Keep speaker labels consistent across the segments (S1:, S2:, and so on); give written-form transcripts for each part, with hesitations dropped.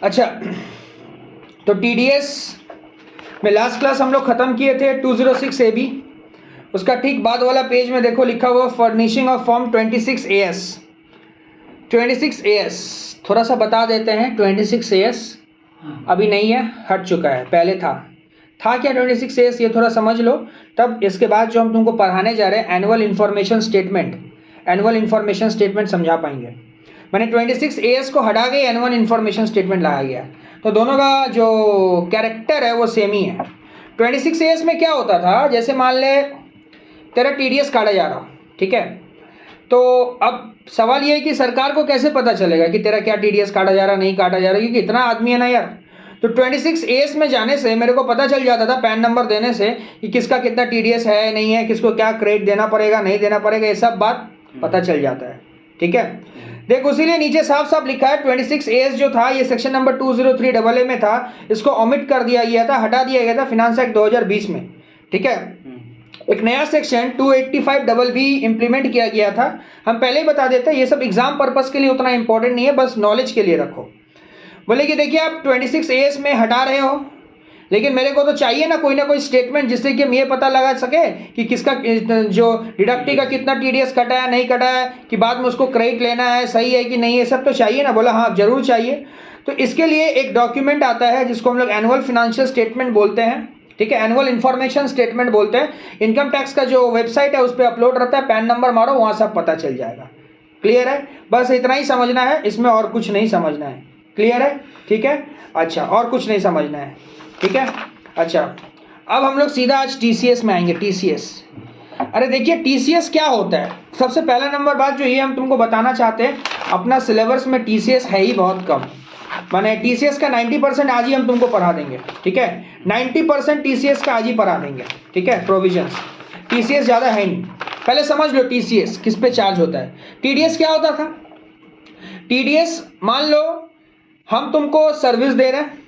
S1: अच्छा, तो टीडीएस में लास्ट क्लास हम लोग खत्म किए थे 206 AB। उसका ठीक बाद वाला पेज में देखो लिखा हुआ furnishing of form 26 AS। 26 AS थोड़ा सा बता देते हैं। 26 AS अभी नहीं है, हट चुका है, पहले था क्या 26 AS ये थोड़ा समझ लो। तब इसके बाद जो हम तुमको पढ़ाने जा रहे हैं एनुअल इन्फॉर्मेशन स्टेटमेंट समझा पाएंगे। मैंने 26 AS को हटा के एनुअल इन्फॉर्मेशन स्टेटमेंट लाया गया, तो दोनों का जो कैरेक्टर है वो सेम ही है। 26 AS में क्या होता था, जैसे मान ले तेरा टीडीएस काटा जा रहा, ठीक है, तो अब सवाल ये है कि सरकार को कैसे पता चलेगा कि तेरा क्या टीडीएस काटा जा रहा नहीं काटा जा रहा, क्योंकि इतना आदमी है ना यार। तो 26 AS में जाने से मेरे को पता चल जाता था पैन नंबर देने से कि किसका कितना टीडीएस है नहीं है, किसको क्या क्रेडिट देना पड़ेगा नहीं देना पड़ेगा, ये सब बात पता चल जाता है, ठीक है। देख उसीलिए नीचे साफ साफ लिखा है 26 AS जो था ये सेक्शन नंबर 203 AA में था, इसको ओमिट कर दिया गया था, हटा दिया गया था फिनांस एक्ट 2020 में, ठीक है। एक नया सेक्शन 285 BB इंप्लीमेंट किया गया था। हम पहले ही बता देते हैं ये सब एग्जाम पर्पस के लिए उतना इंपॉर्टेंट नहीं है, बस नॉलेज के लिए रखो। बोले कि देखिए आप 26 AS में हटा रहे हो, लेकिन मेरे को तो चाहिए ना कोई स्टेटमेंट जिससे कि हम ये पता लगा सके कि किसका जो डिडक्टी का कितना टीडीएस कटा है नहीं कटा है, कि बाद में उसको क्रेडिट लेना है सही है कि नहीं, ये सब तो चाहिए ना। बोला हाँ जरूर चाहिए। तो इसके लिए एक डॉक्यूमेंट आता है जिसको हम लोग एनुअल फाइनेंशियल स्टेटमेंट बोलते हैं, ठीक है, एनुअल इन्फॉर्मेशन स्टेटमेंट बोलते हैं। इनकम टैक्स का जो वेबसाइट है उस पर अपलोड रहता है, पैन नंबर मारो वहाँ सब पता चल जाएगा। क्लियर है, बस इतना ही समझना है, इसमें और कुछ नहीं समझना है। क्लियर है, ठीक है। अच्छा, और कुछ नहीं समझना है, ठीक है। अच्छा, अब हम लोग सीधा आज टीसीएस में आएंगे। टीसीएस, अरे देखिए टीसीएस क्या होता है। सबसे पहला नंबर बात जो ये हम तुमको बताना चाहते हैं, अपना सिलेबस में टीसीएस है ही बहुत कम, माने टीसीएस का 90% आज ही हम तुमको पढ़ा देंगे, ठीक है। 90% टीसीएस का आज ही पढ़ा देंगे, ठीक है। प्रोविजंस टीसीएस ज़्यादा है नहीं। पहले समझ लो टीसीएस किस पे चार्ज होता है। टीडीएस क्या होता था, टीडीएस मान लो हम तुमको सर्विस दे रहे हैं,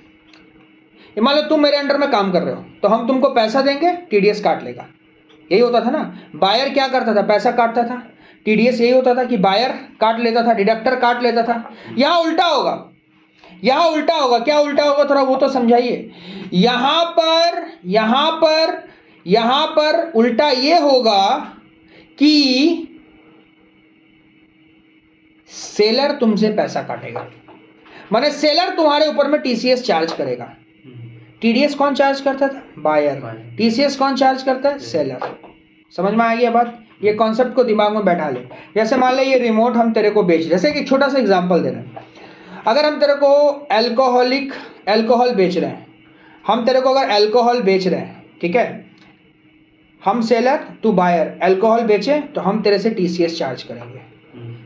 S1: मान लो तुम मेरे अंडर में काम कर रहे हो, तो हम तुमको पैसा देंगे, टीडीएस काट लेगा, यही होता था ना। बायर क्या करता था, पैसा काटता था, टीडीएस यही होता था कि बायर काट लेता था, डिडक्टर काट लेता था। यहाँ उल्टा होगा, क्या उल्टा होगा थोड़ा वो तो समझाइए। यहां पर उल्टा ये होगा कि सेलर तुमसे पैसा काटेगा, माने सेलर तुम्हारे ऊपर में टीसीएस चार्ज करेगा। टीडीएस कौन चार्ज करता था, बायर। टीसीएस कौन चार्ज करता है, सेलर। समझ में आ गया बात, ये कॉन्सेप्ट को दिमाग में बैठा ले। जैसे मान ले ये रिमोट हम तेरे को बेच, जैसे कि छोटा सा एग्जांपल दे रहे हैं, अगर हम तेरे को अल्कोहल बेच रहे हैं, हम तेरे को अगर अल्कोहल बेच रहे हैं, ठीक है, हम सेलर तू बायर, अल्कोहल बेचे तो हम तेरे से टीसीएस चार्ज करेंगे।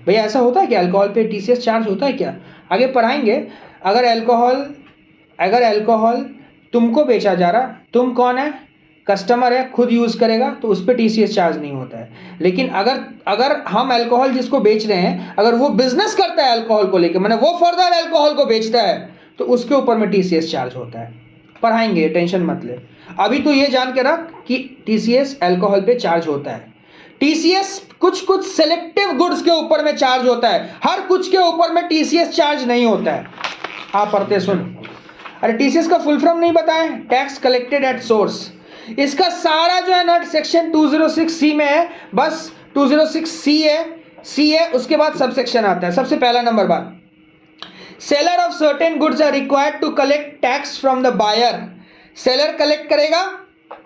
S1: भैया ऐसा होता है क्या, अल्कोहल पे टीसीएस चार्ज होता है क्या, आगे पढ़ाएंगे। अगर अल्कोहल तुमको बेचा जा रहा, तुम कौन है, कस्टमर है, खुद यूज़ करेगा, तो उस पर टीसीएस चार्ज नहीं होता है। लेकिन अगर हम अल्कोहल जिसको बेच रहे हैं, अगर वो बिजनेस करता है अल्कोहल को लेकर, मैंने वो फर्दर अल्कोहल को बेचता है, तो उसके ऊपर में टीसीएस चार्ज होता है। पढ़ाएंगे, टेंशन मत ले। अभी तो ये जान के रख कि टीसीएस अल्कोहल पे चार्ज होता है। टीसीएस कुछ सेलेक्टिव गुड्स के ऊपर में चार्ज होता है, हर कुछ के ऊपर में टीसीएस चार्ज नहीं होता है। आप पढ़ते सुन। अरे टीसीएस का फुल फॉर्म नहीं बताएं, टैक्स कलेक्टेड एट सोर्स। इसका सारा जो है ना सेक्शन 206C में है, बस 206C है, उसके बाद सब सेक्शन आता है। सबसे पहला नंबर बात, seller of certain goods are required to collect tax from the buyer. Seller collect करेगा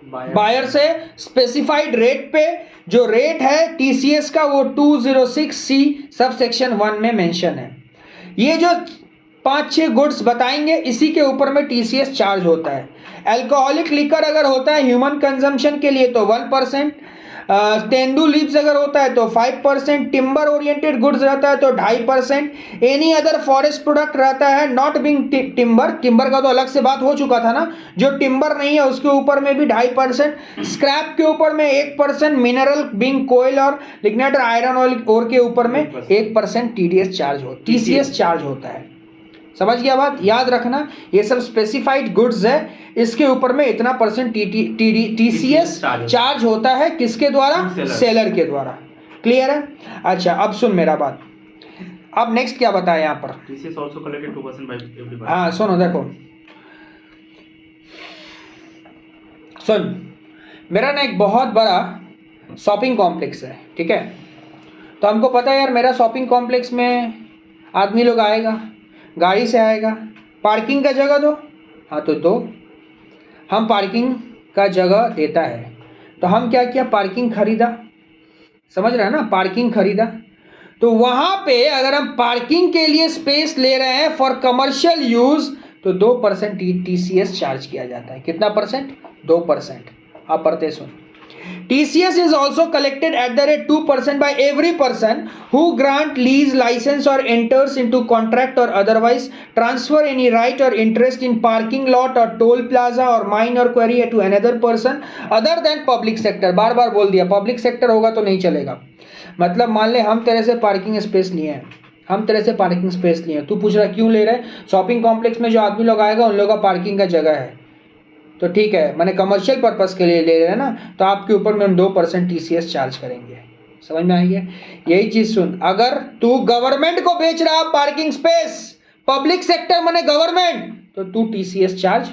S1: बायर से स्पेसिफाइड रेट पे, जो रेट है टीसीएस का वो 206C सब सेक्शन 1 में मेंशन है। ये जो 5-6 गुड्स बताएंगे इसी के ऊपर में टीसीएस चार्ज होता है। अल्कोहलिक लिकर अगर होता है ह्यूमन कंजम्पशन के लिए तो 1%, तेंदू लीव्स अगर होता है तो 5%, टिम्बर ओरिएंटेड गुड्स रहता है तो 2.5%, एनी अदर फॉरेस्ट प्रोडक्ट रहता है नॉट बिंग टिम्बर का तो अलग से बात हो चुका था ना, जो टिम्बर नहीं है उसके ऊपर में भी 2.5%, स्क्रैप के ऊपर में 1%, मिनरल बिंग कोयल और लिग्नाइट और आयरन ओर के ऊपर में 1% टीसीएस चार्ज होता है। समझ गया बात, याद रखना ये सब स्पेसिफाइड गुड्स है, इसके ऊपर में इतना % टीसीएस चार्ज होता है, किसके द्वारा, सेलर के द्वारा। क्लियर है। अच्छा अब सुन मेरा बात, अब नेक्स्ट क्या बताया यहाँ पर,
S2: TCS also collected 2% by every person.
S1: हाँ सुनो देखो, सुन, मेरा ना एक बहुत बड़ा शॉपिंग कॉम्प्लेक्स है, ठीक है। तो हमको पता है यार मेरा शॉपिंग कॉम्प्लेक्स में आदमी लोग आएगा, गाड़ी से आएगा, पार्किंग का जगह दो, हाँ तो दो, हम पार्किंग का जगह देता है। तो हम क्या किया, पार्किंग खरीदा, समझ रहे हैं ना, पार्किंग खरीदा। तो वहाँ पे अगर हम पार्किंग के लिए स्पेस ले रहे हैं फॉर कमर्शियल यूज तो 2% TCS चार्ज किया जाता है। कितना परसेंट, 2%। आप पढ़ते सुन, TCS is also collected at the rate 2% by every person who grant lease license or enters into contract or otherwise transfer any right or interest in parking lot or toll plaza or mine or quarry to another person other than public sector। बार बार बोल दिया, public sector होगा तो नहीं चलेगा। मतलब मान ले हम तेरे से पार्किंग स्पेस लिए हैं, हम तेरे से पार्किंग स्पेस लिए हैं, तू पूछ रहा क्यों ले रहे हैं, शॉपिंग कॉम्प्लेक्स में जो आदमी लोग आएगा उन लोगों का पार्किंग का जगह है, तो ठीक है, मैंने कमर्शियल पर्पस के लिए ले रहे हैं ना, तो आपके ऊपर में हम 2% TCS चार्ज करेंगे। समझ में आई है? यही चीज सुन, अगर तू गवर्नमेंट को बेच रहा पार्किंग स्पेस, पब्लिक सेक्टर माने गवर्नमेंट, तो तू TCS चार्ज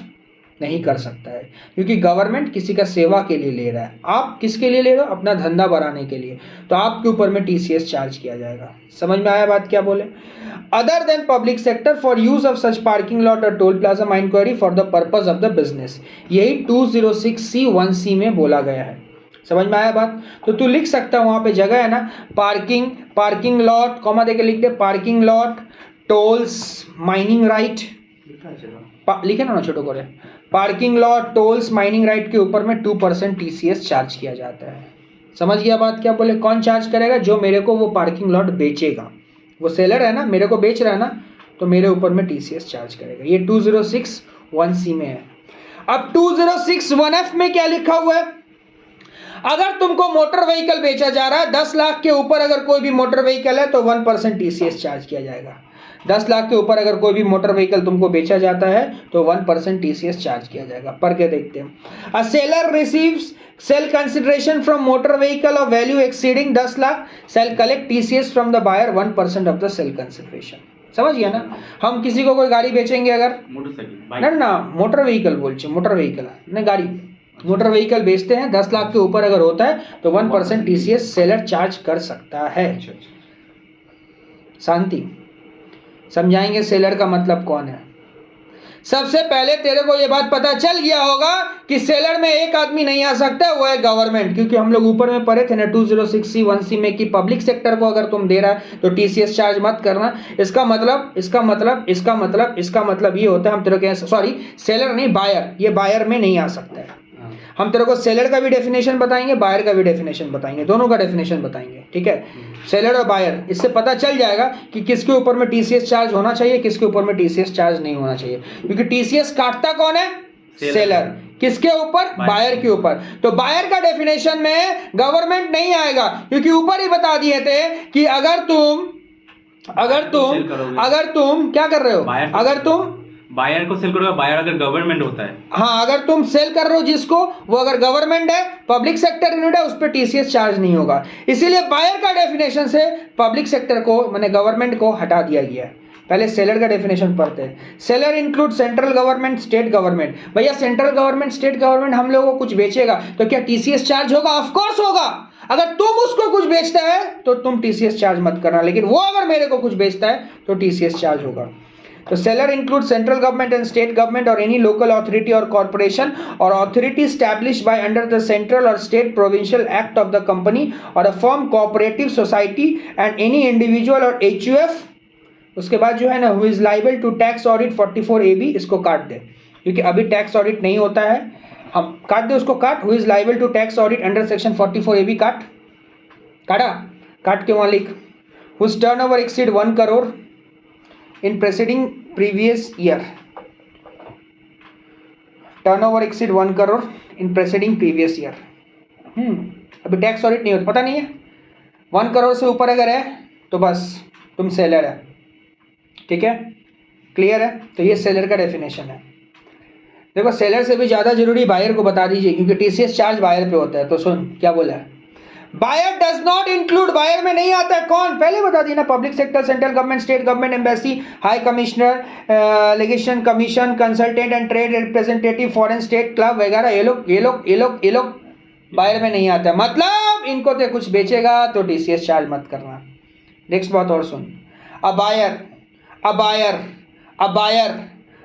S1: नहीं कर सकता है, क्योंकि गवर्नमेंट किसी का सेवा के लिए ले रहा है, आप किसके लिए ले रहे हो, अपना धंधा बढ़ाने के लिए, तो आपके ऊपर में TCS चार्ज किया जाएगा। समझ में आया बात क्या बोले? Other than public sector for use of such parking lot और toll plaza mine quarry for the purpose of the business, यही 206C1C में बोला गया है। समझ में आया बात? तो तू लिख सकता है, वहां पे जगह है ना, पार्किंग लॉट, कॉमा देके लिख दे, parking lot, tolls, mining right, लिखे ना छोटो करे, parking lot, tolls, mining right के ऊपर में 2% TCS चार्ज किया जाता है। समझ गया बात क्या बोले? कौन चार्ज करेगा? जो मेरे को वो पार्किंग लॉट बेचेगा, वो सेलर है ना, मेरे को बेच रहा है ना, तो मेरे ऊपर में TCS चार्ज करेगा। ये 206(1)(c) में है। अब 206(1)(f) में क्या लिखा हुआ है? अगर तुमको मोटर व्हीकल बेचा जा रहा है 10 लाख के ऊपर, अगर कोई भी मोटर व्हीकल है तो 1% TCS चार्ज किया जाएगा। 10 लाख के ऊपर अगर कोई भी मोटर व्हीकल तुमको बेचा जाता है तो 1% TCS चार्ज किया जाएगा। पढ़ के देखते हैं। A seller receives sale consideration from motor vehicle of value exceeding 10 lakh shall collect TCS from the buyer 1% of the sale consideration. समझ गया ना? हम किसी को कोई गाड़ी बेचेंगे, अगर मोटरसाइकिल ना मोटर व्हीकल बोलचे, मोटर व्हीकल नहीं गाड़ी, मोटर व्हीकल बेचते हैं 10 लाख के ऊपर अगर होता है तो 1% TCS सेलर चार्ज कर सकता है। शांति, समझाएंगे सेलर का मतलब कौन है। सबसे पहले तेरे को ये बात पता चल गया होगा कि सेलर में एक आदमी नहीं आ सकता, वो है गवर्नमेंट, क्योंकि हम लोग ऊपर में पढ़े थे ना 206(c)(1)(c) में कि पब्लिक सेक्टर को अगर तुम दे रहा है तो TCS चार्ज मत करना। इसका मतलब ये होता है, हम तेरे को सॉरी सेलर नहीं बायर, ये बायर में नहीं आ सकता है। हम तेरे को सेलर का भी डेफिनेशन बताएंगे, बायर का भी डेफिनेशन बताएंगे, दोनों का डेफिनेशन बताएंगे, ठीक है? सेलर और बायर, इससे पता चल जाएगा कि किसके ऊपर में TCS चार्ज होना चाहिए, किसके ऊपर में TCS चार्ज नहीं होना चाहिए, क्योंकि TCS काटता कौन है? सेलर। किसके ऊपर? बायर के ऊपर। तो बायर का डेफिनेशन में गवर्नमेंट नहीं आएगा, क्योंकि ऊपर ही बता दिए थे कि अगर तुम क्या कर रहे हो, अगर तुम
S2: बायर को सेल करोगे, बायर अगर गवर्नमेंट होता है,
S1: हाँ, अगर तुम सेल कर रहे हो जिसको, वो अगर गवर्नमेंट है, पब्लिक सेक्टर यूनिट है, उस पर TCS चार्ज नहीं होगा। इसीलिए बायर का डेफिनेशन से पब्लिक सेक्टर को माने गवर्नमेंट को हटा दिया गया है। पहले सेलर का डेफिनेशन पढ़ते हैं। Seller include central government, state government. भैया सेंट्रल गवर्नमेंट, स्टेट गवर्नमेंट हम लोगों को कुछ बेचेगा तो क्या TCS चार्ज होगा? ऑफ कोर्स होगा। अगर तुम उसको कुछ बेचता है तो तुम TCS चार्ज मत करना, लेकिन वो अगर मेरे को कुछ बेचता है तो TCS चार्ज होगा। तो seller includes central government and state government or any local authority or corporation or authority established by under the central or state provincial act of the company or a firm, cooperative society and any individual or HUF। उसके बाद जो है ना who is liable to tax audit 44AB, इसको काट दे क्योंकि अभी tax audit नहीं होता है, हम काट दे उसको, काट who is liable to tax audit under section 44AB, काट के वहां लिख whose turnover exceed 1 crore in preceding previous year, turnover exceed 1 crore in preceding previous year। अभी टैक्स ऑडिट नहीं होता, पता नहीं है, 1 करोड़ से ऊपर अगर है तो बस तुम सेलर है, ठीक है? क्लियर है? तो ये सेलर का डेफिनेशन है। देखो सेलर से भी ज़्यादा जरूरी बायर को बता दीजिए, क्योंकि TCS चार्ज बायर पे होता है। तो सुन क्या बोला है, buyer does not include, buyer में नहीं आता है कौन, पहले बता दी ना, public sector, central government, state government, embassy, high commissioner, legation commission, consultant and trade representative, foreign state club वगैरह, ये लोग बायर में नहीं आता है। मतलब इनको तो कुछ बेचेगा तो टीसीएस चार्ज मत करना। नेक्स्ट बात और सुन, अबायर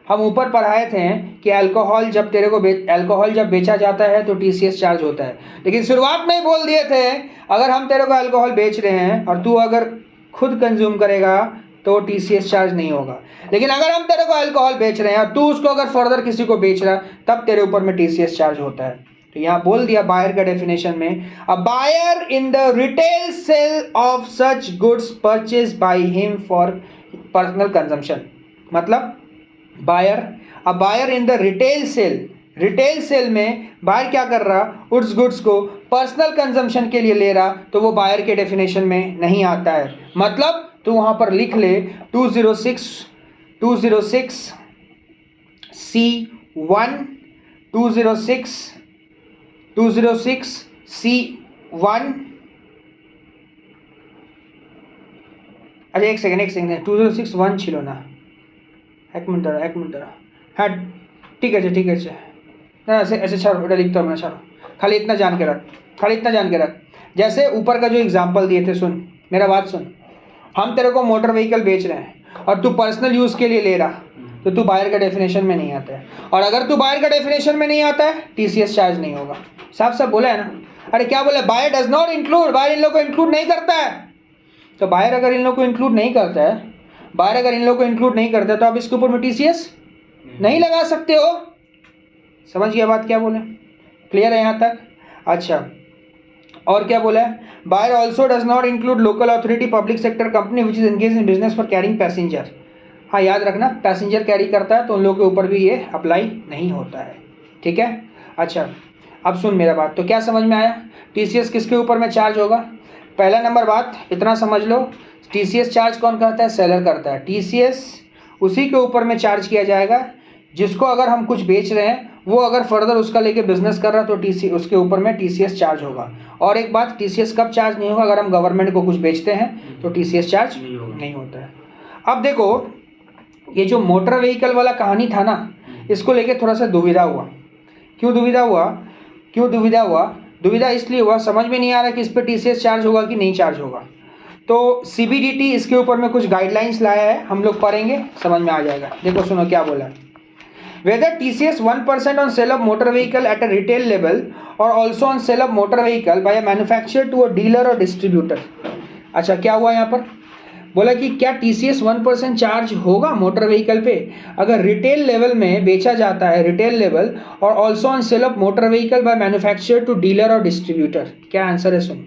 S1: हम ऊपर पढ़ाए थे कि अल्कोहल जब तेरे को अल्कोहल जब बेचा जाता है तो टीसीएस चार्ज होता है, लेकिन शुरुआत में ही बोल दिए थे अगर हम तेरे को अल्कोहल बेच रहे हैं और तू अगर खुद कंज्यूम करेगा तो टीसीएस चार्ज नहीं होगा, लेकिन अगर हम तेरे को अल्कोहल बेच रहे हैं और तू उसको अगर फर्दर किसी को बेच रहा तब तेरे ऊपर में टीसीएस चार्ज होता है। तो यहाँ बोल दिया बायर का डेफिनेशन में, a buyer in the retail sale of such goods purchase by him for personal consumption. मतलब a buyer in the retail sale में बायर क्या कर रहा, उस गुड्स को पर्सनल कंजम्पशन के लिए ले रहा, तो वो बायर के डेफिनेशन में नहीं आता है। मतलब तो वहाँ पर लिख ले 206 C1, 206 C1, अरे एक सेकेंड 206(1) छिलो ना, एक मिनट हाँ ठीक है ना, ऐसे छोड़ो, उधर लिखता हूँ मैं, छोड़ो, खाली इतना जान के रख। जैसे ऊपर का जो एग्जांपल दिए थे, सुन मेरा बात सुन, हम तेरे को मोटर व्हीकल बेच रहे हैं और तू पर्सनल यूज़ के लिए ले रहा, तो तू बायर का डेफिनेशन में नहीं आता है, और अगर तू बायर का डेफिनेशन में नहीं आता है टीसीएस चार्ज नहीं होगा। साफ बोला है ना। अरे क्या बोला, buyer does not include, buyer इन लोग को इंक्लूड नहीं करता है। तो बायर अगर इन लोग को इंक्लूड नहीं करता है तो आप इसके ऊपर में टीसीएस नहीं लगा सकते हो। समझ गया बात क्या बोले, क्लियर है यहाँ तक? अच्छा, और क्या बोला है, buyer also does not include local authority, public sector company which is engage in business for carrying passenger. हाँ याद रखना, पैसेंजर कैरी करता है तो उन लोगों के ऊपर भी ये अप्लाई नहीं होता है, ठीक है। अच्छा अब सुन मेरा बात, तो क्या समझ में आया, टीसीएस किसके ऊपर में चार्ज होगा? पहला नंबर बात इतना समझ लो, टीसीएस चार्ज कौन करता है? सेलर करता है। टीसीएस उसी के ऊपर में चार्ज किया जाएगा जिसको अगर हम कुछ बेच रहे हैं वो अगर फर्दर उसका लेके बिजनेस कर रहा है तो उसके ऊपर में टीसीएस चार्ज होगा। और एक बात, टीसीएस कब चार्ज नहीं होगा? अगर हम गवर्नमेंट को कुछ बेचते हैं तो टीसीएस चार्ज नहीं होता है। अब देखो ये जो मोटर व्हीकल वाला कहानी था ना, इसको लेके थोड़ा सा दुविधा हुआ। क्यों दुविधा हुआ? दुविधा इसलिए हुआ, समझ में नहीं आ रहा कि इस पर टीसीएस चार्ज होगा कि नहीं चार्ज होगा। तो सीबीडीटी इसके ऊपर में कुछ गाइडलाइंस लाया है, हम लोग पढ़ेंगे, समझ में आ जाएगा। देखो सुनो क्या बोला है, whether TCS 1% on sale of motor vehicle at a retail level or also on sale of motor vehicle by a manufacturer to a dealer or distributor। अच्छा क्या हुआ यहाँ पर, बोला कि क्या TCS 1% चार्ज होगा मोटर व्हीकल पे अगर रिटेल लेवल में बेचा जाता है, रिटेल लेवल, और also on sale of motor vehicle by manufacturer to dealer और डिस्ट्रीब्यूटर। क्या आंसर है सुन,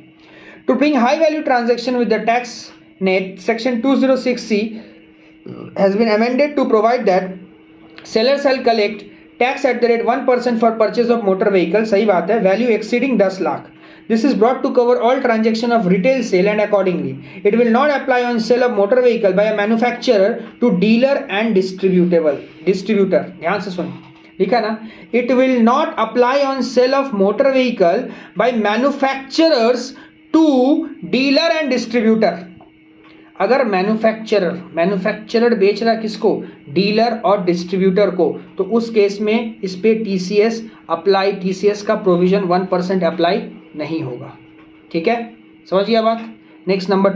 S1: to bring high value transaction with the tax net section 206C has been amended to provide that seller shall collect tax at the rate 1% for purchase of motor vehicle, सही बात है, value exceeding 10 lakh. This is brought to cover all transaction of retail sale and accordingly it will not apply on sale of motor vehicle by a manufacturer to dealer and distributor। ध्यान से सुन, लिखा ना, it will not apply on sale of motor vehicle by manufacturers to dealer and distributor। अगर manufacturer बेच रहा किसको? Dealer और distributor को, तो उस केस में इस पे टीसीएस का प्रोविजन 1% अप्लाई नहीं होगा, ठीक है, समझ गया बात। नेक्स्ट नंबर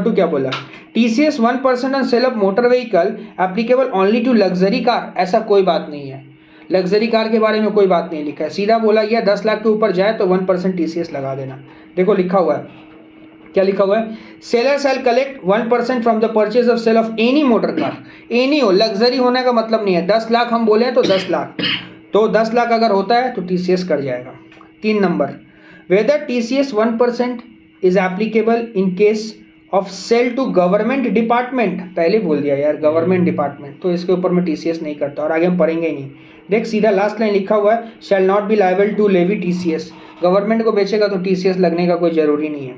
S1: 2 क्या बोला, TCS 1% on sale of motor vehicle applicable only to luxury car. ऐसा कोई बात नहीं है, लग्जरी कार के बारे में कोई बात नहीं लिखा है, सीधा बोला गया 10 लाख के ऊपर जाए तो 1% टीसीएस लगा देना। देखो लिखा हुआ है, क्या लिखा हुआ है, seller shall collect 1% from the purchase of sale of any motor car. Any हो, लग्जरी होने का मतलब नहीं है, 10 लाख हम बोले तो 10 लाख, तो 10 लाख अगर होता है तो टीसीएस कट जाएगा। 3 number, whether TCS 1% is applicable in case of sale to government department. पहले बोल दिया यार, गवर्नमेंट डिपार्टमेंट, तो इसके ऊपर में टीसीएस नहीं करता, और आगे हम पढ़ेंगे ही नहीं। देख सीधा लास्ट लाइन लिखा हुआ है, shall not be liable to levy TCS. Government को बेचेगा तो टीसीएस लगने का कोई जरूरी नहीं है।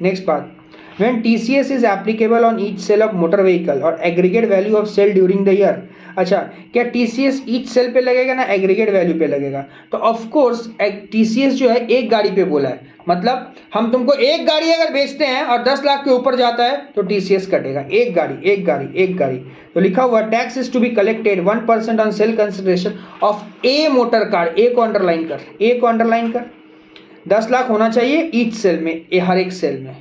S1: नेक्स्ट बात, when TCS is applicable on each sale of motor vehicle or aggregate value of sale during the year, अच्छा, क्या टीसीएस ईच सेल पे लगेगा ना एग्रीगेट वैल्यू पे लगेगा? तो ऑफ कोर्स टीसीएस जो है एक गाड़ी पे बोला है, मतलब हम तुमको एक गाड़ी अगर बेचते हैं और 10 लाख के ऊपर जाता है तो टीसीएस कटेगा। एक गाड़ी, एक गाड़ी, एक गाड़ी। तो लिखा हुआ tax is to be collected 1% on sale consideration of a motor car. A को अंडरलाइन कर, ए को अंडरलाइन कर। 10 लाख होना चाहिए ईच सेल में, हर एक सेल में,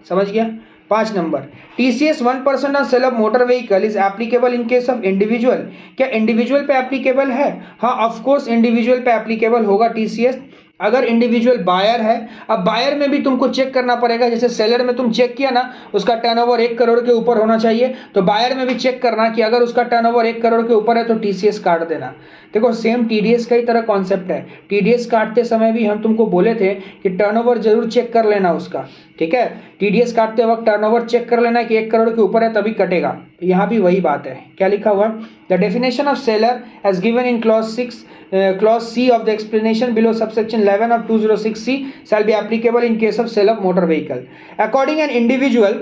S1: समझ गया? 5 number, TCS 1% on sale of motor vehicle is applicable in case of individual. क्या इंडिविजुअल पे एप्लीकेबल है? हाँ, ऑफ कोर्स इंडिविजुअल पे एप्लीकेबल होगा टीसीएस अगर इंडिविजुअल बायर है। अब बायर में भी तुमको चेक करना पड़ेगा, जैसे सेलर में तुम चेक किया ना उसका टर्नओवर 1 करोड़ के ऊपर होना चाहिए, तो बायर में भी चेक करना कि अगर उसका टर्नओवर 1 करोड़ के ऊपर है तो टीसीएस काट देना। देखो सेम टीडीएस का ही तरह कॉन्सेप्ट है। टीडीएस काटते समय भी हम तुमको बोले थे कि टर्नओवर जरूर चेक कर लेना उसका, ठीक है? टीडीएस काटते वक्त टर्नओवर चेक कर लेना कि 1 करोड़ के ऊपर है तभी कटेगा। तो यहाँ भी वही बात है। क्या लिखा हुआ? The definition of seller as given in clause C of the explanation below subsection 11 of 206C shall be applicable in case of sale of motor vehicle. According an individual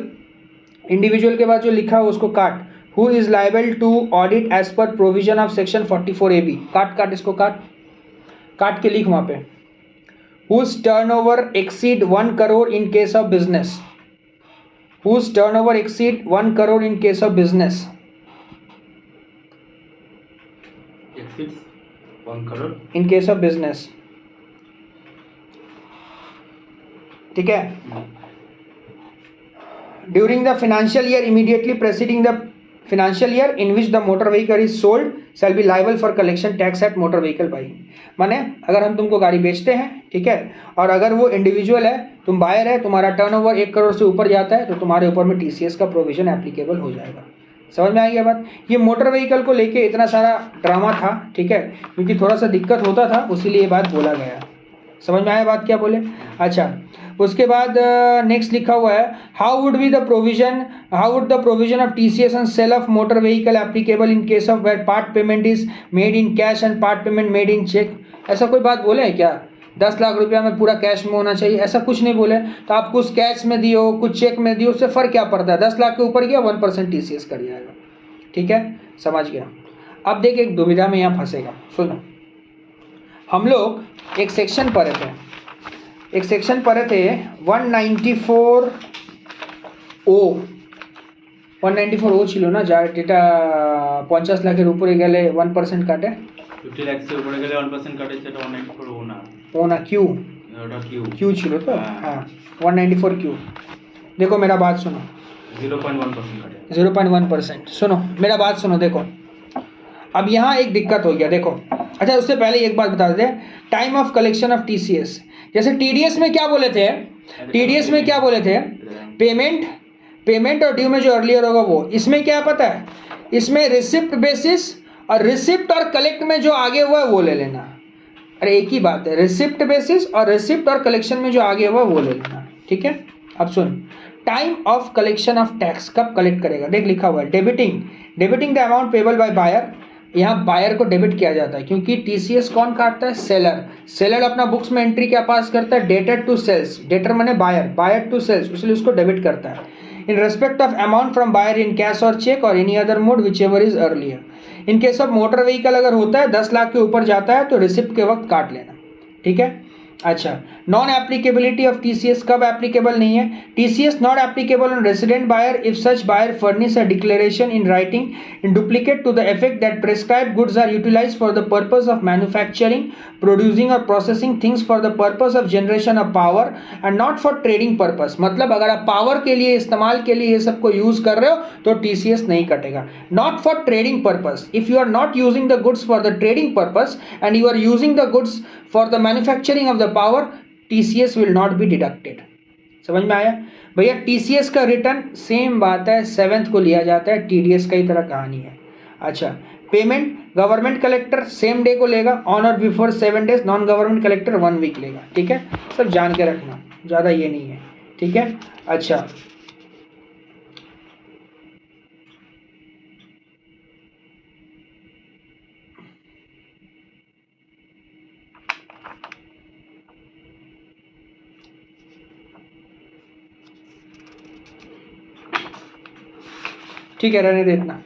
S1: के बाद जो लिखा है उसको काट, who is liable to audit as per provision of section 44AB। काट इसको काट के लिख वहां पे, whose turnover exceed 1 crore in case of business, whose turnover exceed 1 crore in case of business,
S2: exceeds 1 crore
S1: in case of business, ठीक है? During the financial year immediately preceding the financial year in which the motor vehicle is sold shall be liable for collection tax at motor vehicle buying। माने अगर हम तुमको गाड़ी बेचते हैं, ठीक है, और अगर वो इंडिविजुअल है, तुम बायर है, तुम्हारा टर्नओवर 1 करोड़ से ऊपर जाता है तो तुम्हारे ऊपर में टीसीएस का प्रोविजन एप्लीकेबल हो जाएगा। समझ में आ गया बात? ये मोटर व्हीकल को लेके इतना सारा ड्रामा था, ठीक है, क्योंकि थोड़ा सा दिक्कत होता था उसीलिए ये बात बोला गया। समझ में आया बात क्या बोले? अच्छा, उसके बाद नेक्स्ट लिखा हुआ है how would the provision of TCS and sale of motor vehicle applicable in case of where part payment is made in cash and part payment made in cheque. ऐसा कोई बात बोले हैं क्या? 10 लाख रुपया में पूरा कैश में होना चाहिए, ऐसा कुछ नहीं बोले। तो आप कुछ कैश में दियो, कुछ चेक में दियो, उससे फर्क क्या पड़ता है? 10 लाख के ऊपर गया 1% टीसीएस कट जाएगा, ठीक है? समझ गया? अब देख एक दुविधा में यहाँ फंसेगा। सुनो, हम लोग एक सेक्शन पढ़े थे 194O ছিল না, যার যেটা 50 লাখের উপরে গেলে 1% কাটে।
S2: 50 লাখ से ऊपर গেলে 1% কাটে, সেটা 194
S1: ও না কিউ,
S2: ওটা
S1: क्यू ছিল तो हाँ 194 क्यू। देखो मेरा बात सुनो,
S2: 0.1% काटे।
S1: 0.1%। सुनो मेरा बात सुनो, देखो अब यहाँ एक दिक्कत हो गया। देखो अच्छा, उससे पहले एक बात बता देते, time of collection of TCS. जैसे टीडीएस में क्या बोले थे? पेमेंट और ड्यू में जो अर्लियर होगा वो। इसमें क्या पता है? इसमें रिसिप्ट बेसिस और रिसिप्ट और कलेक्ट में जो आगे हुआ है वो ले लेना। अरे एक ही बात है, रिसिप्ट बेसिस और रिसिप्ट और कलेक्शन में जो आगे हुआ वो ले लेना, ठीक है? अब सुन, time of collection of tax, कब कलेक्ट करेगा? देख लिखा हुआ है debiting the amount payable by buyer. यहाँ बायर को डेबिट किया जाता है क्योंकि टीसीएस कौन काटता है? सेलर अपना बुक्स में एंट्री क्या पास करता है? डेटर टू सेल्स, डेटर माने बायर टू सेल्स, इसलिए उसको डेबिट करता है। In respect of amount from buyer in cash और चेक और any other mode whichever is earlier. In case of motor vehicle अगर होता है 10 लाख के ऊपर जाता है तो रिसिप्ट के वक्त काट लेना, ठीक है? अच्छा, नॉन एप्लीकेबिलिटी ऑफ टीसीएस, कब एप्लीकेबल नहीं है? TCS not applicable on resident buyer if such buyer furnish a declaration in writing in duplicate to the effect that prescribed goods are utilised for the purpose of manufacturing, producing और processing things for the purpose of generation of power and not for trading purpose. मतलब अगर आप power के लिए, इस्तेमाल के लिए ये सबको यूज कर रहे हो तो टीसीएस नहीं कटेगा। Not for trading purpose, if you are not using the goods for the trading purpose and you are using the goods for the manufacturing of the power, TCS will not be deducted. समझ में आया भैया? TCS का return same बात है, 7th को लिया जाता है, टीडीएस का ही तरह कहानी है। अच्छा, payment government collector same day को लेगा, ऑन और before 7 days, non government collector 1 week लेगा, ठीक है? सब जान के रखना, ज़्यादा ये नहीं है, ठीक है? अच्छा, ठीक है, रहने दे इतना।